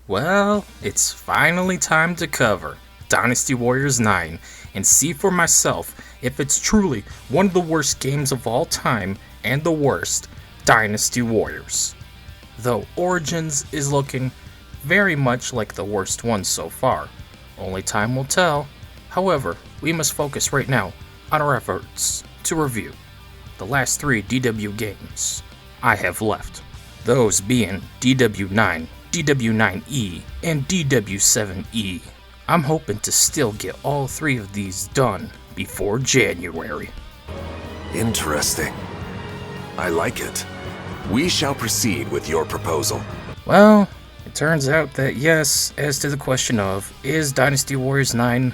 Well, it's finally time to cover Dynasty Warriors 9 and see for myself if it's truly one of the worst games of all time and the worst Dynasty Warriors. Though Origins is looking very much like the worst one so far. Only time will tell. However, we must focus right now on our efforts to review the last 3 DW games I have left. Those being DW9, DW9E, and DW7E. I'm hoping to still get all 3 of these done before January. Interesting. I like it. We shall proceed with your proposal. Well, it turns out that yes, as to the question of, is Dynasty Warriors 9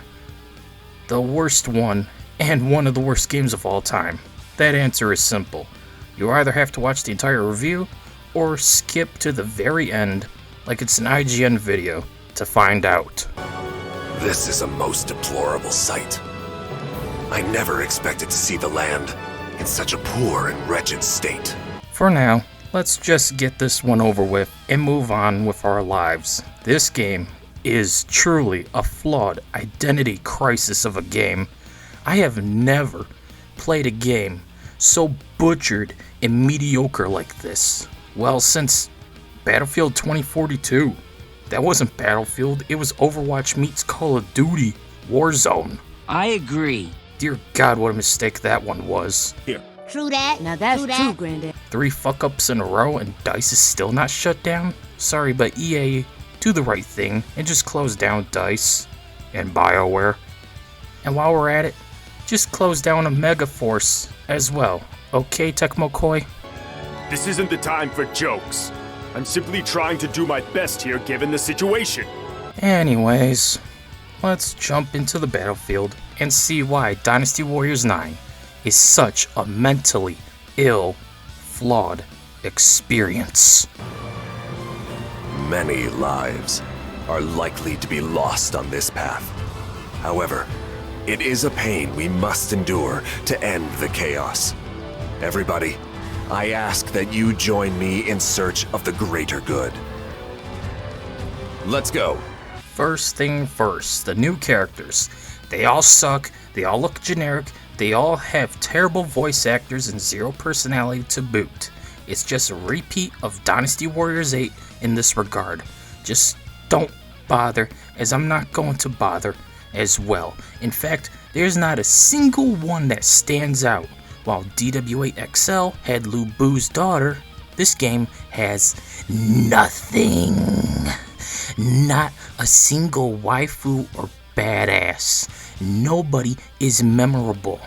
the worst one and one of the worst games of all time? That answer is simple. You either have to watch the entire review or skip to the very end like it's an IGN video to find out. This is a most deplorable sight. I never expected to see the land in such a poor and wretched state. For now, let's just get this one over with and move on with our lives. This game is truly a flawed identity crisis of a game. I have never played a game so butchered and mediocre like this. Well, since Battlefield 2042. That wasn't Battlefield, it was Overwatch meets Call of Duty Warzone. I agree. Dear God, what a mistake that one was. Here. True that. Now that's true, Granddad. 3 fuck-ups in a row and DICE is still not shut down? Sorry, but EA, do the right thing and just close down DICE and BioWare. And while we're at it, just close down a Megaforce as well. Okay, Tecmo Koei? This isn't the time for jokes. I'm simply trying to do my best here given the situation. Anyways, let's jump into the battlefield and see why Dynasty Warriors 9 is such a mentally ill, flawed experience. Many lives are likely to be lost on this path. However, it is a pain we must endure to end the chaos. Everybody, I ask that you join me in search of the greater good. Let's go. First thing first, the new characters. They all suck, they all look generic, they all have terrible voice actors and 0 personality to boot. It's just a repeat of Dynasty Warriors 8 in this regard. Just don't bother, as I'm not going to bother as well. In fact, there's not a single one that stands out. While DW8XL had Lu Bu's daughter, this game has nothing. Not a single waifu or badass. Nobody is memorable.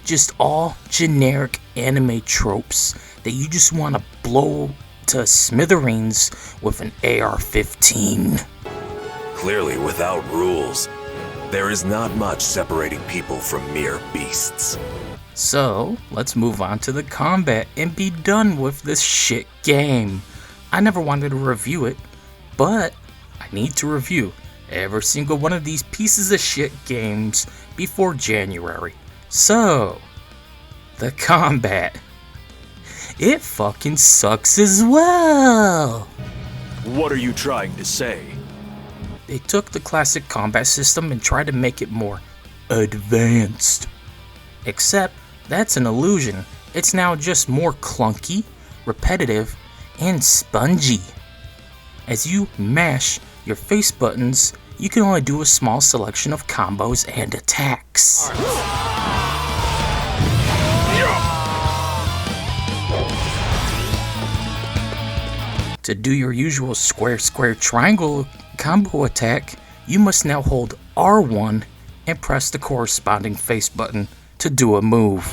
Just all generic anime tropes that you just want to blow to smithereens with an AR-15. Clearly, without rules, there is not much separating people from mere beasts. So, let's move on to the combat and be done with this shit game. I never wanted to review it, but I need to review every single one of these pieces of shit games before January. So, the combat. It fucking sucks as well. What are you trying to say? They took the classic combat system and tried to make it more advanced. Except, that's an illusion. It's now just more clunky, repetitive, and spongy. As you mash your face buttons, you can only do a small selection of combos and attacks. To do your usual square triangle combo attack, you must now hold R1 and press the corresponding face button to do a move.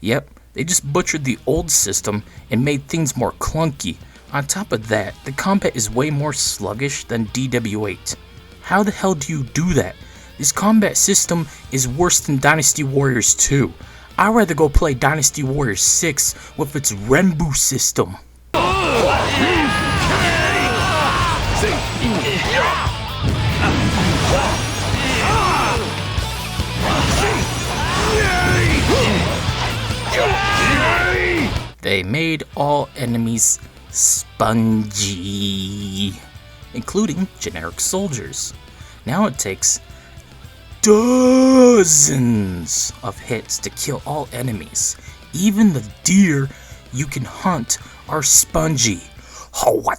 Yep, they just butchered the old system and made things more clunky. On top of that, the combat is way more sluggish than DW8. How the hell do you do that? This combat system is worse than Dynasty Warriors 2. I'd rather go play Dynasty Warriors 6 with its Renbu system. They made all enemies spongy, including generic soldiers. Now it takes dozens of hits to kill all enemies. Even the deer you can hunt are spongy. Oh, what?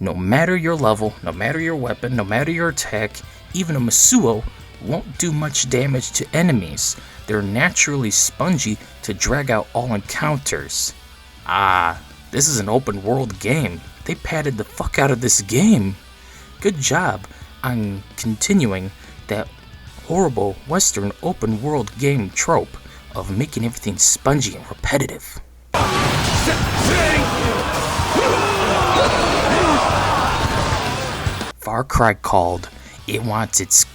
No matter your level, no matter your weapon, no matter your attack, even a Masuo won't do much damage to enemies. They're naturally spongy to drag out all encounters. This is an open world game. They padded the fuck out of this game. Good job on continuing that horrible Western open world game trope of making everything spongy and repetitive. Far Cry called. It wants its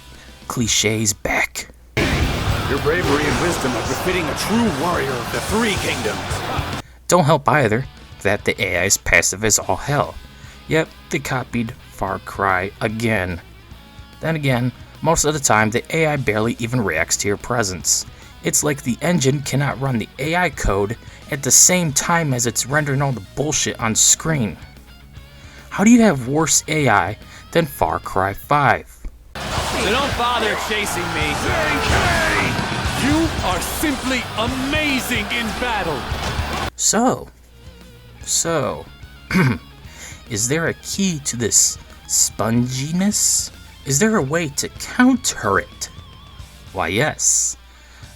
cliches back. Your bravery and wisdom are befitting a true warrior of the Three Kingdoms. Don't help either that the AI is passive as all hell. Yep, they copied Far Cry again. Then again, most of the time the AI barely even reacts to your presence. It's like the engine cannot run the AI code at the same time as it's rendering all the bullshit on screen. How do you have worse AI than Far Cry 5? So don't bother chasing me. You are simply amazing in battle. So, is there a key to this sponginess? Is there a way to counter it? Why, yes,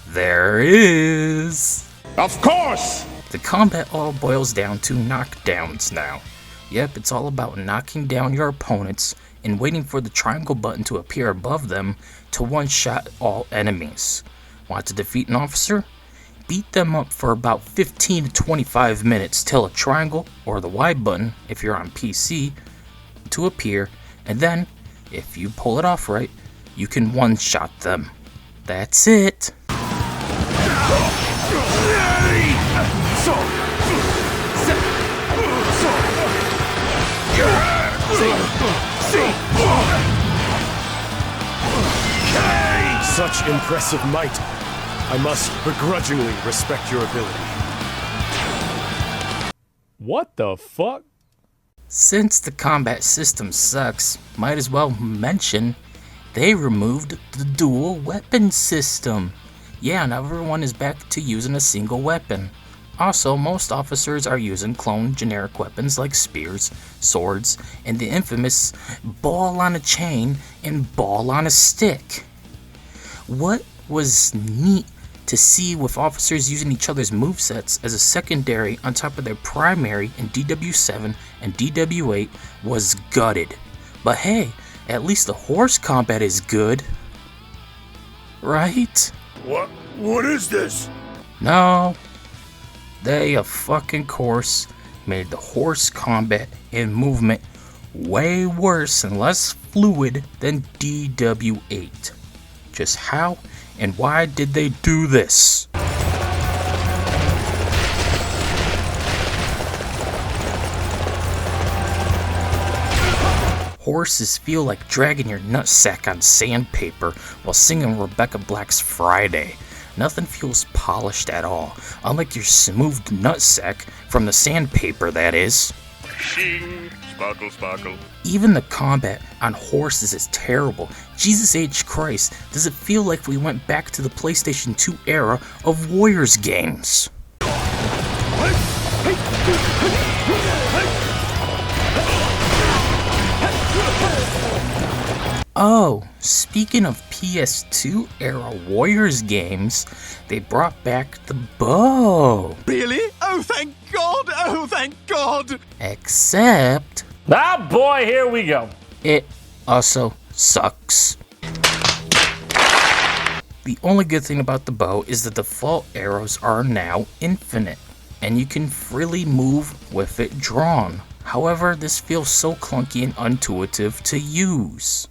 there is. Of course! The combat all boils down to knockdowns now. Yep, it's all about knocking down your opponents and waiting for the triangle button to appear above them to one-shot all enemies. Want to defeat an officer? Beat them up for about 15 to 25 minutes till a triangle, or the Y button if you're on PC, to appear, and then, if you pull it off right, you can one-shot them. That's it. Such impressive might. I must begrudgingly respect your ability. What the fuck? Since the combat system sucks, might as well mention they removed the dual weapon system. Yeah, now everyone is back to using a single weapon. Also, most officers are using clone generic weapons like spears, swords, and the infamous ball on a chain and ball on a stick. What was neat to see with officers using each other's movesets as a secondary on top of their primary in DW7 and DW8 was gutted. But hey, at least the horse combat is good. Right? What is this? No. They, of fucking course, made the horse combat and movement way worse and less fluid than DW8. Just how and why did they do this? Horses feel like dragging your nutsack on sandpaper while singing Rebecca Black's Friday. Nothing feels polished at all, unlike your smooth nutsack from the sandpaper, that is. Shing, sparkle, sparkle. Even the combat on horses is terrible. Jesus H. Christ, does it feel like we went back to the PlayStation 2 era of Warriors games? Oh, speaking of PS2 era Warriors games, they brought back the bow. Really? Oh, thank God! Oh, thank God! Except Ah, boy, here we go. it also sucks. The only good thing about the bow is the default arrows are now infinite, and you can freely move with it drawn. However, this feels so clunky and intuitive to use.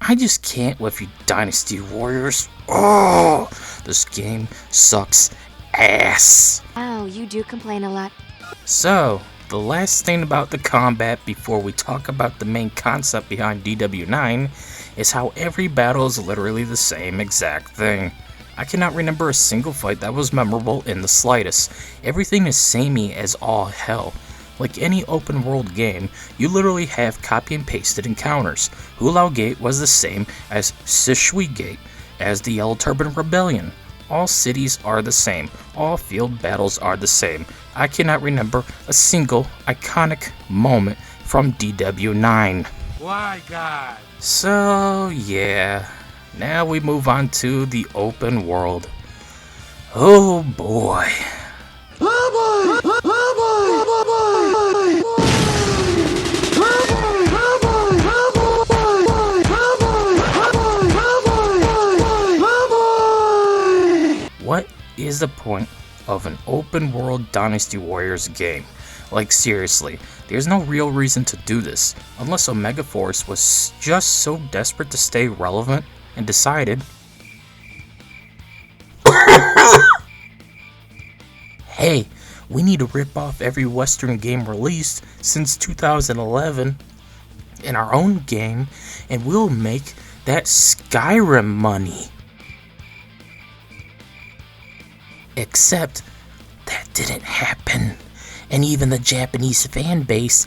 I just can't with you Dynasty Warriors. Oh, the This game sucks ass. Oh, you do complain a lot. So, the last thing about the combat before we talk about the main concept behind DW9 is how every battle is literally the same exact thing. I cannot remember a single fight that was memorable in the slightest. Everything is samey as all hell. Like any open world game, you literally have copy and pasted encounters. Hulao Gate was the same as Sishui Gate, as the Yellow Turban Rebellion. All cities are the same. All field battles are the same. I cannot remember a single iconic moment from DW9. Why, God? So, yeah. Now we move on to the open world. Oh boy. What is the point of an open world Dynasty Warriors game? Like seriously, there's no real reason to do this, unless Omega Force was just so desperate to stay relevant and decided, hey, we need to rip off every Western game released since 2011 in our own game, and we'll make that Skyrim money. Except that didn't happen, and even the Japanese fan base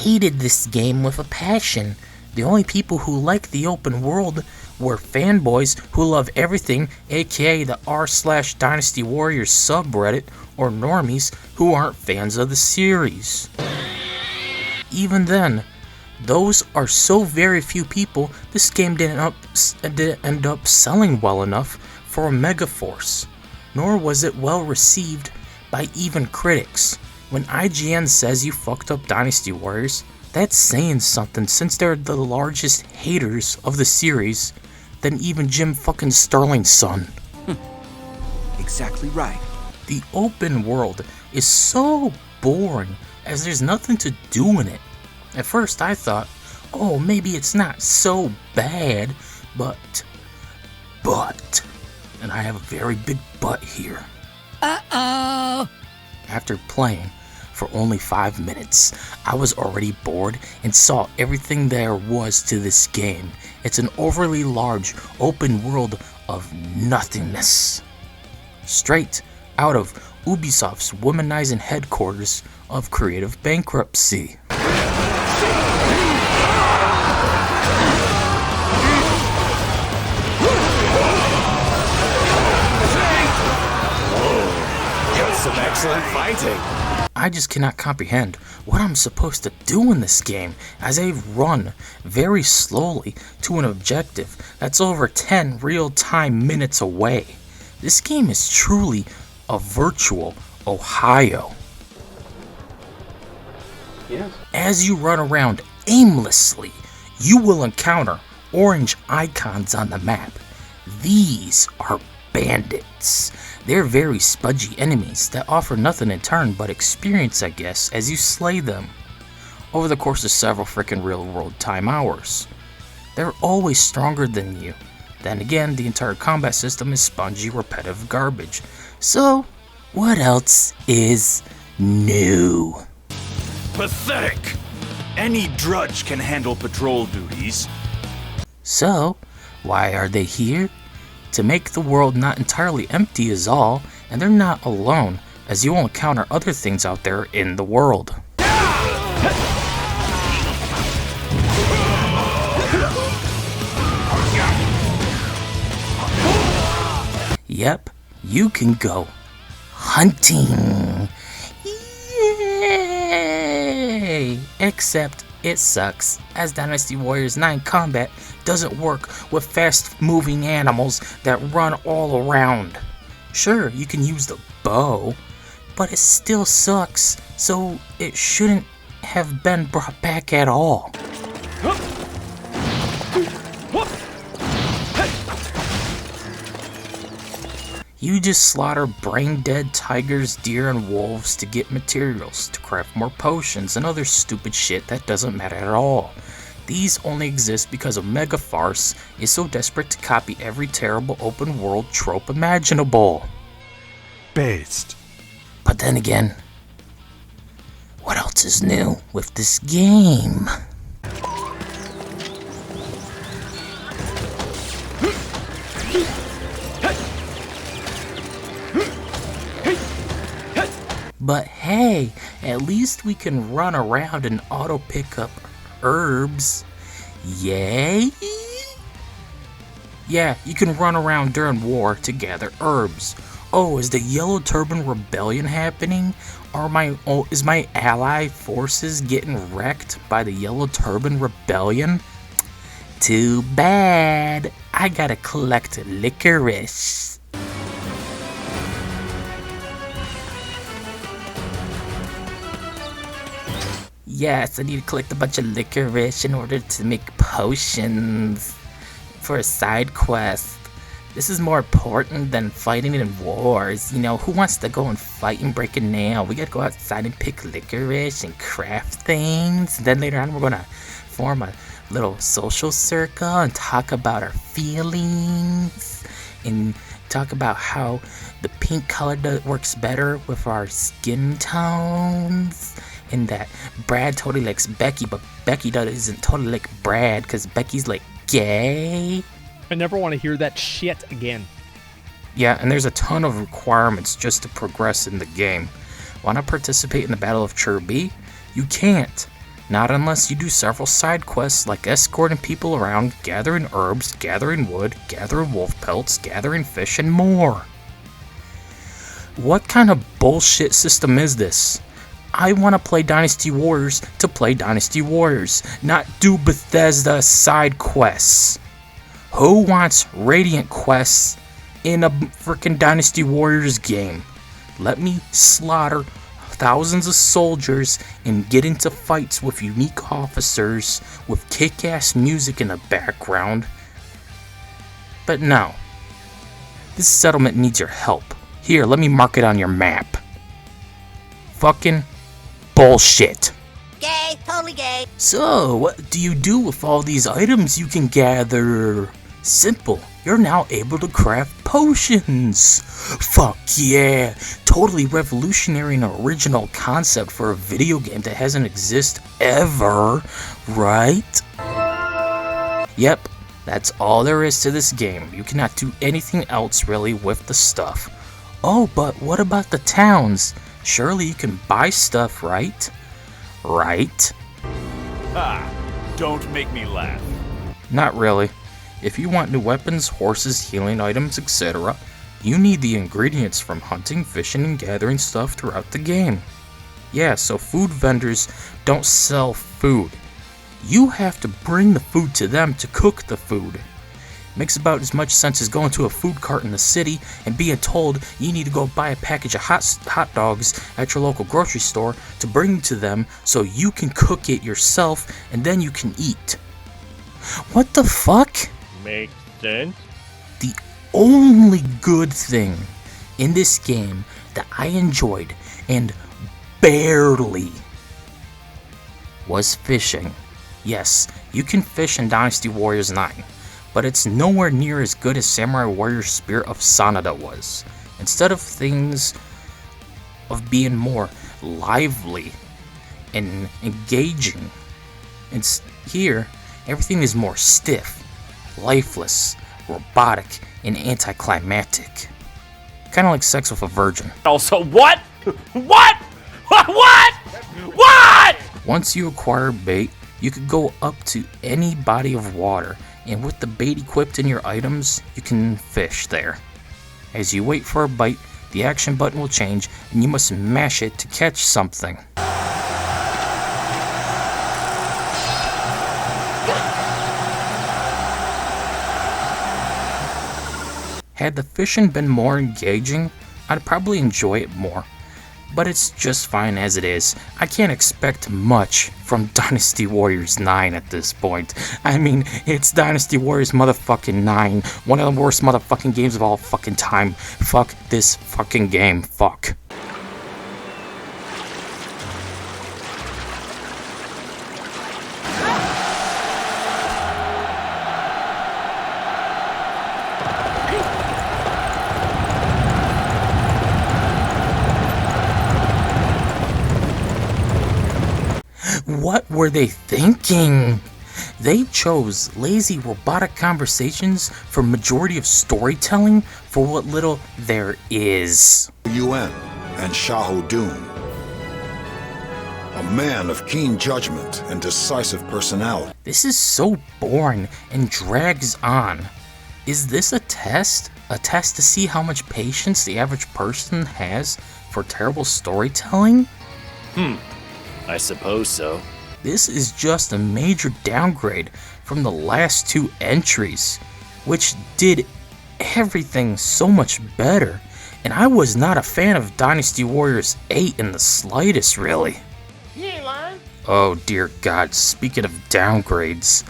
hated this game with a passion. The only people who liked the open world were fanboys who love everything, aka the r/Dynasty Warriors subreddit, or normies who aren't fans of the series. Even then, those are so very few people, this game didn't end up selling well enough for Omega Force. Nor was it well received by even critics. When IGN says you fucked up Dynasty Warriors, that's saying something, since they're the largest haters of the series than even Jim fucking Sterling's son. Exactly right. The open world is so boring as there's nothing to do in it. At first I thought, oh, maybe it's not so bad, but, and I have a very big but here. Uh-oh. After playing for only 5 minutes, I was already bored and saw everything there was to this game. It's an overly large open world of nothingness. Straight out of Ubisoft's womanizing headquarters of creative bankruptcy. Some excellent fighting. I just cannot comprehend what I'm supposed to do in this game, as I run very slowly to an objective that's over 10 real-time minutes away. This game is truly a virtual Ohio. Yes. As you run around aimlessly, you will encounter orange icons on the map. These are bandits. They're very spudgy enemies that offer nothing in turn but experience, I guess, as you slay them over the course of several freaking real-world time hours. They're always stronger than you. Then again, the entire combat system is spongy, repetitive garbage. So, what else is new? Pathetic! Any drudge can handle patrol duties. So, why are they here? To make the world not entirely empty is all, and they're not alone, as you will encounter other things out there in the world. Yep, you can go hunting. Yay! Except it sucks, as Dynasty Warriors 9 combat doesn't work with fast-moving animals that run all around. Sure, you can use the bow, but it still sucks, so it shouldn't have been brought back at all. You just slaughter brain-dead tigers, deer, and wolves to get materials, to craft more potions and other stupid shit that doesn't matter at all. These only exist because Omega Farce is so desperate to copy every terrible open world trope imaginable. Based. But then again, what else is new with this game? But hey, at least we can run around and auto pick up herbs. Yay! Yeah, you can run around during war to gather herbs. Oh, is the Yellow Turban Rebellion happening? Is my ally forces getting wrecked by the Yellow Turban Rebellion? Too bad. I gotta collect licorice. Yes, I need to collect a bunch of licorice in order to make potions for a side quest. This is more important than fighting in wars. You know, who wants to go and fight and break a nail? We gotta go outside and pick licorice and craft things. And then later on we're gonna form a little social circle and talk about our feelings. And talk about how the pink color works better with our skin tones. And that Brad totally likes Becky, but Becky doesn't totally like Brad because Becky's like gay. I never want to hear that shit again. Yeah, and there's a ton of requirements just to progress in the game. Want to participate in the Battle of Cherby? You can't. Not unless you do several side quests like escorting people around, gathering herbs, gathering wood, gathering wolf pelts, gathering fish, and more. What kind of bullshit system is this? I want to play Dynasty Warriors to play Dynasty Warriors, not do Bethesda side quests. Who wants Radiant quests in a freaking Dynasty Warriors game? Let me slaughter thousands of soldiers and get into fights with unique officers with kick-ass music in the background. But no. This settlement needs your help. Here, let me mark it on your map. Fucking bullshit. Gay, totally gay. So, what do you do with all these items you can gather? Simple. You're now able to craft potions. Fuck yeah. Totally revolutionary and original concept for a video game that hasn't existed ever, right? Yep, that's all there is to this game. You cannot do anything else really with the stuff. Oh, but what about the towns? Surely you can buy stuff, right? Right? Don't make me laugh. Not really. If you want new weapons, horses, healing items, etc., you need the ingredients from hunting, fishing, and gathering stuff throughout the game. Yeah, so food vendors don't sell food. You have to bring the food to them to cook the food. Makes about as much sense as going to a food cart in the city and being told you need to go buy a package of hot dogs at your local grocery store to bring to them so you can cook it yourself and then you can eat. What the fuck? Makes sense. The only good thing in this game that I enjoyed and barely was fishing. Yes, you can fish in Dynasty Warriors 9. But it's nowhere near as good as Samurai Warrior Spirit of Sanada was. Instead of things of being more lively and engaging, here everything is more stiff, lifeless, robotic, and anticlimactic. Kind of like sex with a virgin. Also, what? What? What? Once you acquire bait, you could go up to any body of water, and with the bait equipped in your items, you can fish there. As you wait for a bite, the action button will change, and you must mash it to catch something. Had the fishing been more engaging, I'd probably enjoy it more. But it's just fine as it is. I can't expect much from Dynasty Warriors 9 at this point. I mean, it's Dynasty Warriors motherfucking 9. One of the worst motherfucking games of all fucking time. Fuck this fucking game. Fuck. What were they thinking? They chose lazy robotic conversations for majority of storytelling for what little there is. UN and Shahudun. A man of keen judgment and decisive personality. This is so boring and drags on. Is this a test? A test to see how much patience the average person has for terrible storytelling? I suppose so. This is just a major downgrade from the last two entries, which did everything so much better. And I was not a fan of Dynasty Warriors 8 in the slightest, really. You ain't lying. Oh dear God, speaking of downgrades,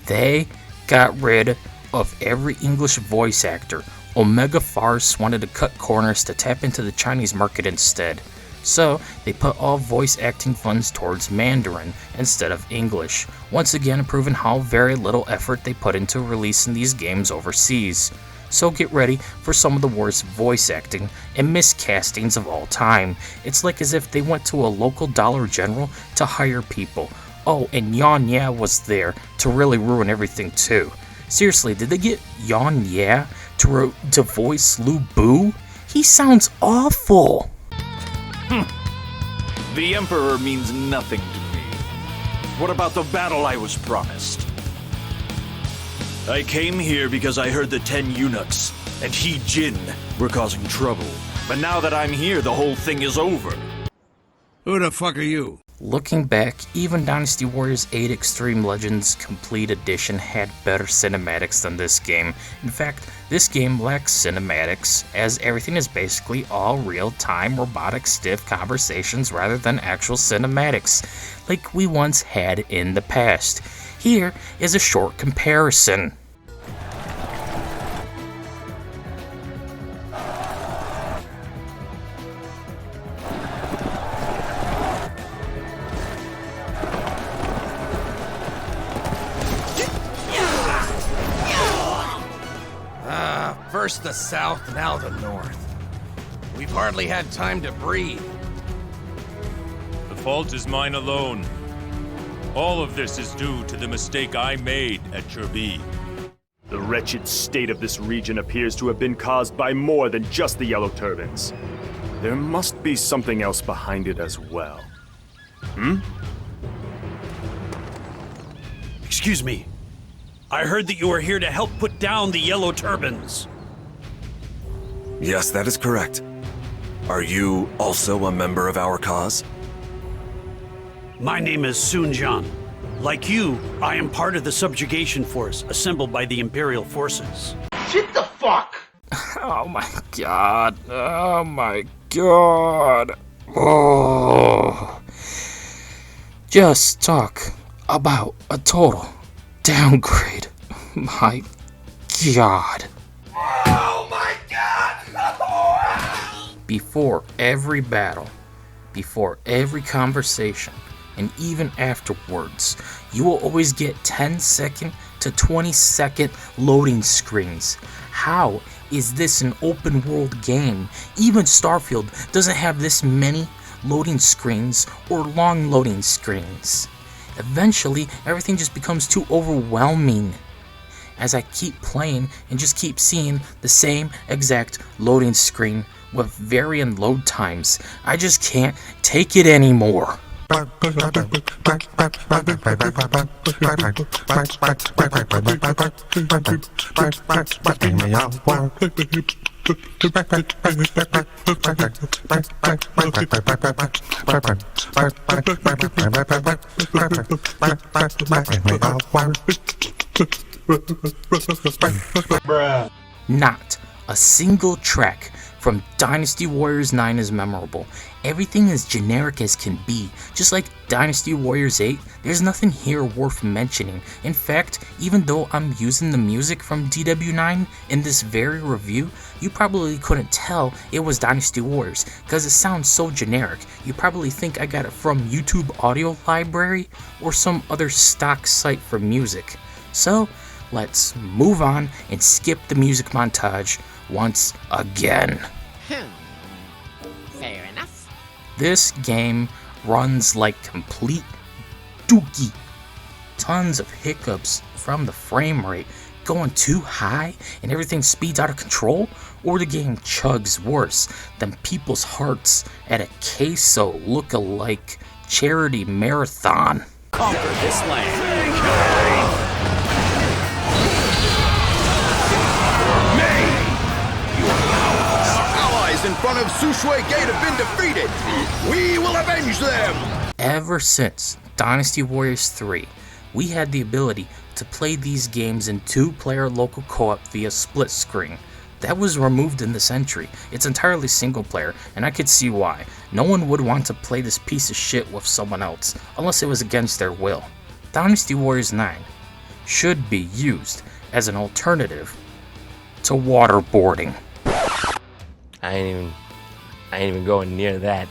they got rid of every English voice actor. Omega Farce wanted to cut corners to tap into the Chinese market instead. So they put all voice acting funds towards Mandarin instead of English, once again proving how very little effort they put into releasing these games overseas. So get ready for some of the worst voice acting and miscastings of all time. It's like as if they went to a local Dollar General to hire people. Oh, and Yan Ya was there to really ruin everything too. Seriously, did they get Yan Ya to voice Lu Bu? He sounds awful. The Emperor means nothing to me. What about the battle I was promised? I came here because I heard the 10 eunuchs and He Jin were causing trouble. But now that I'm here, the whole thing is over. Who the fuck are you? Looking back, even Dynasty Warriors 8 Xtreme Legends Complete Edition had better cinematics than this game. In fact, this game lacks cinematics, as everything is basically all real-time, robotic, stiff conversations rather than actual cinematics, like we once had in the past. Here is a short comparison. First the south, now the north. We've hardly had time to breathe. The fault is mine alone. All of this is due to the mistake I made at Cherby. The wretched state of this region appears to have been caused by more than just the Yellow Turbans. There must be something else behind it as well. Excuse me. I heard that you were here to help put down the Yellow Turbans. Yes, that is correct. Are you also a member of our cause? My name is Sun Jian. Like you, I am part of the subjugation force assembled by the Imperial forces. Shit the fuck! Oh my god. Oh my god. Oh. Just talk about a total downgrade. My god. Oh my god! Before every battle, before every conversation, and even afterwards, you will always get 10-second to 20-second loading screens. How is this an open world game? Even Starfield doesn't have this many loading screens or long loading screens. Eventually, everything just becomes too overwhelming. As I keep playing and just keep seeing the same exact loading screen with varying load times, I just can't take it anymore. Not a single track from Dynasty Warriors 9 is memorable. Everything is generic as can be. Just like Dynasty Warriors 8, there's nothing here worth mentioning. In fact, even though I'm using the music from DW9 in this very review, you probably couldn't tell it was Dynasty Warriors, because it sounds so generic. You probably think I got it from YouTube Audio Library or some other stock site for music. So, let's move on and skip the music montage once again. Fair enough. This game runs like complete dookie. Tons of hiccups from the frame rate going too high and everything speeds out of control, or the game chugs worse than people's hearts at a queso look-alike charity marathon. Conquer this land. In front of Sushui Gate have been defeated. We will avenge them. Ever since Dynasty Warriors 3, we had the ability to play these games in 2-player local co-op via split screen. That was removed in this entry. It's entirely single player, and I could see why. No one would want to play this piece of shit with someone else, unless it was against their will. Dynasty Warriors 9 should be used as an alternative to waterboarding. I ain't even going near that.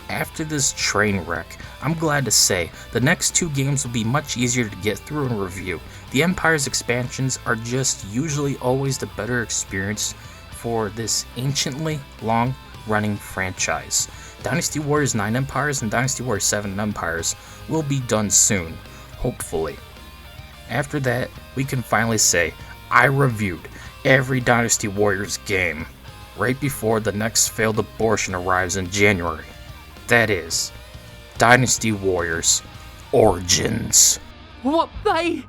After this train wreck, I'm glad to say the next 2 games will be much easier to get through and review. The Empire's expansions are just usually always the better experience for this anciently long-running franchise. Dynasty Warriors 9 Empires and Dynasty Warriors 7 Empires will be done soon, hopefully. After that, we can finally say, I reviewed every Dynasty Warriors game right before the next failed abortion arrives in January. That is, Dynasty Warriors Origins. What they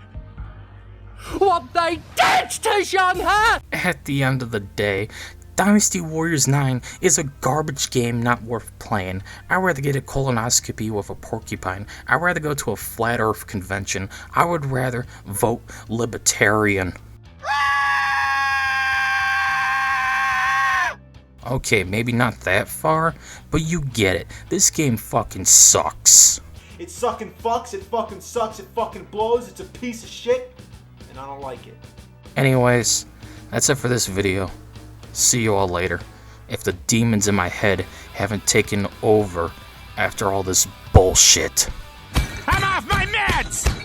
did to Shanghai! At the end of the day, Dynasty Warriors 9 is a garbage game not worth playing. I'd rather get a colonoscopy with a porcupine. I'd rather go to a flat earth convention. I would rather vote libertarian. Okay, maybe not that far, but you get it. This game fucking sucks. It fucking fucks, it fucking sucks, it fucking blows, it's a piece of shit, and I don't like it. Anyways, that's it for this video. See you all later. If the demons in my head haven't taken over after all this bullshit. I'm off my meds!